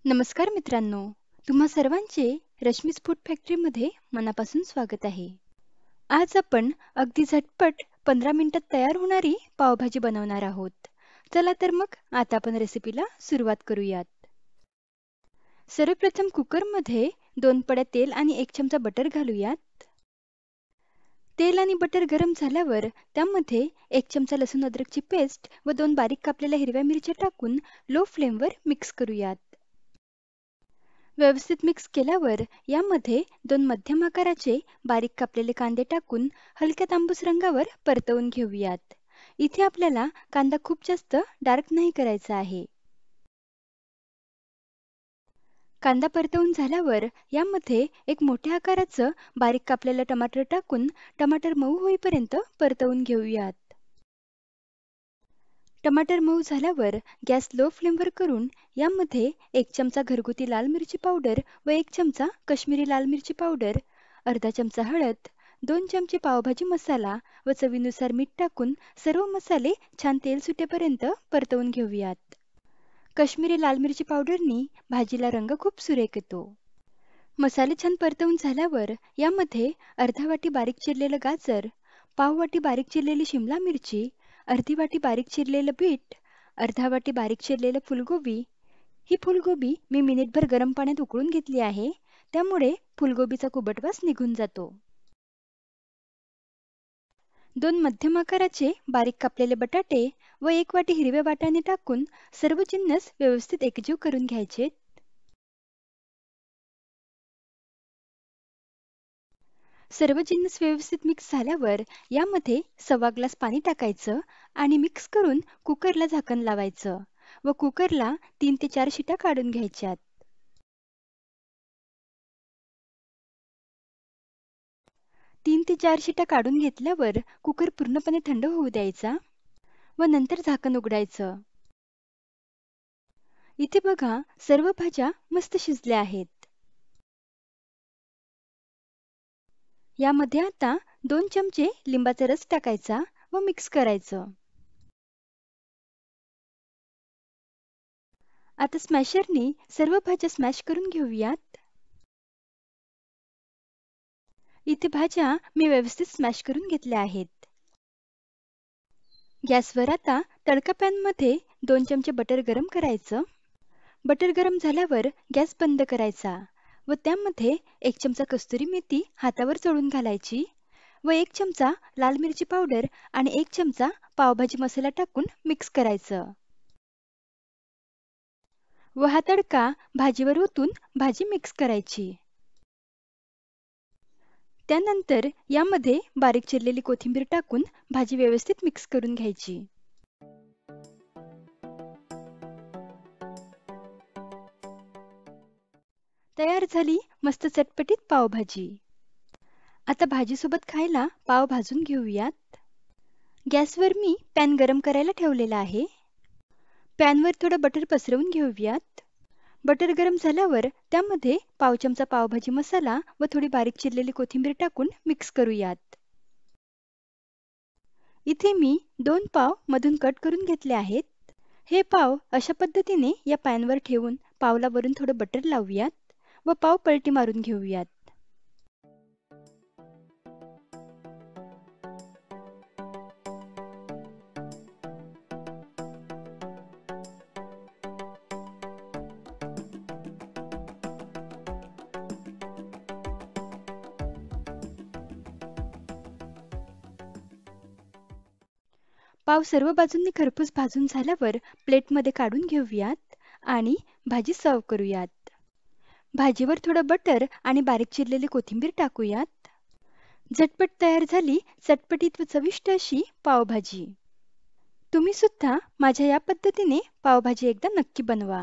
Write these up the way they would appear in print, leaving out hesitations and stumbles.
नमस्कार मित्रांनो, तुम्हा सर्वांचे रश्मीज फूड फॅक्टरीमध्ये मनापासून स्वागत आहे. आज आपण अगदी झटपट 15 मिनिटात तयार होणारी पावभाजी बनवणार आहोत. चला तर मग आता आपण रेसिपीला सुरुवात करूयात. सर्वप्रथम कुकरमध्ये 2 पड्या तेल आणि 1 चमचा बटर घालूयात. तेल आणि बटर गरम झाल्यावर त्यामध्ये 1 चमचा लसूण अद्रकची पेस्ट व 2 बारीक कापलेल्या हिरव्या मिरच्या टाकून लो फ्लेमवर मिक्स करूयात. व्यवस्थित मिक्स केल्यावर यामध्ये 2 मध्यम आकाराचे बारीक कापलेले कांदे टाकून हलक्या तांबूस रंगावर परतवून घेऊयात. इथे आपल्याला कांदा खूप जास्त डार्क नाही करायचा आहे. कांदा परतवून झाल्यावर यामध्ये एक मोठ्या आकाराचं बारीक कापलेलं टमाटर टाकून टमाटर मऊ होईपर्यंत परतवून घेऊयात. टमाटर मऊ झाल्यावर गॅस लो फ्लेमवर करून यामध्ये 1 चमचा घरगुती लाल मिरची पावडर व 1 चमचा काश्मीरी लाल मिरची पावडर, अर्धा चमचा हळद, 2 चमचे पावभाजी मसाला व चवीनुसार मीठ टाकून सर्व मसाले छान तेल सुटेपर्यंत परतवून घेऊयात. काश्मीरी लाल मिरची पावडरनी भाजीला रंग खूप सुरेख येतो. मसाले छान परतवून झाल्यावर यामध्ये अर्धा वाटी बारीक चिरलेलं गाजर, पाव वाटी बारीक चिरलेली शिमला मिरची, अर्धी वाटी बारीक चिरलेलं बीट, अर्धा वाटी बारीक चिरलेलं फुलगोबी. ही फुलगोबी मी मिनिटभर गरम पाण्यात उकळून घेतली आहे, त्यामुळे फुलगोबीचा कुबट वास निघून जातो. 2 मध्यम आकाराचे बारीक कापलेले बटाटे व 1 वाटी हिरवे वाटाणे टाकून सर्व जिन्नस व्यवस्थित एकजीव करून घ्यायचे. सर्व जिन्नस व्यवस्थित मिक्स झाल्यावर यामध्ये सव्वा ग्लास पाणी टाकायचं आणि मिक्स करून कुकरला झाकण लावायचं व कुकरला 3 ते 4 शिट्या काढून घ्यायच्यात. 3 ते 4 शिट्या काढून घेतल्यावर कुकर पूर्णपणे थंड होऊ द्यायचा व नंतर झाकण उघडायचं. इथे बघा सर्व भाज्या मस्त शिजल्या आहेत. यामध्ये आता 2 चमचे लिंबाचा रस टाकायचा व मिक्स करायचं. आता स्मॅशरनी सर्व भाज्या स्मॅश करून घेऊयात. इथे भाज्या मी व्यवस्थित स्मॅश करून घेतल्या आहेत. गॅसवर आता तडका पॅनमध्ये 2 चमचे बटर गरम करायचं. बटर गरम झाल्यावर गॅस बंद करायचा व त्यामध्ये 1 चमचा कस्तुरी मेथी हातावर चोळून घालायची व 1 चमचा लाल मिरची पावडर आणि 1 चमचा पावभाजी मसाला टाकून मिक्स करायचं व हा तडका भाजीवर ओतून भाजी मिक्स करायची. त्यानंतर यामध्ये बारीक चिरलेली कोथिंबीर टाकून भाजी व्यवस्थित मिक्स करून घ्यायची. तयार झाली मस्त चटपटीत पावभाजी. आता भाजीसोबत खायला पाव भाजून घेऊयात. गॅसवर मी पॅन गरम करायला ठेवलेला आहे. पॅनवर थोडं बटर पसरवून घेऊयात. बटर गरम झाल्यावर त्यामध्ये पाव चमचा पावभाजी मसाला व थोडी बारीक चिरलेली कोथिंबीर टाकून मिक्स करूयात. इथे मी 2 पाव मधून कट करून घेतले आहेत. हे पाव अशा पद्धतीने या पॅनवर ठेवून पावला वरून थोडं बटर लावूयात व पाव पलटी मारून घेऊयात. पाव सर्व बाजूंनी खरपूस भाजून झाल्यावर प्लेटमध्ये काढून घेऊयात आणि भाजी सर्व करूयात. भाजीवर थोडं बटर आणि बारीक चिरलेली कोथिंबीर टाकूयात. झटपट तयार झाली चटपटीत व चविष्ट अशी पावभाजी. तुम्ही सुद्धा माझ्या या पद्धतीने पावभाजी एकदा नक्की बनवा.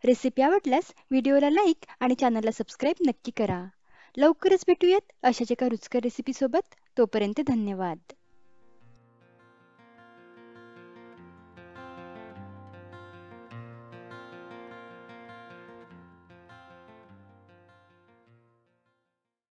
रेसिपी आवडल्यास व्हिडिओला लाईक आणि चॅनलला सबस्क्राईब नक्की करा. लवकरच भेटूयात अशाच एका रुचकर रेसिपीसोबत. तोपर्यंत धन्यवाद.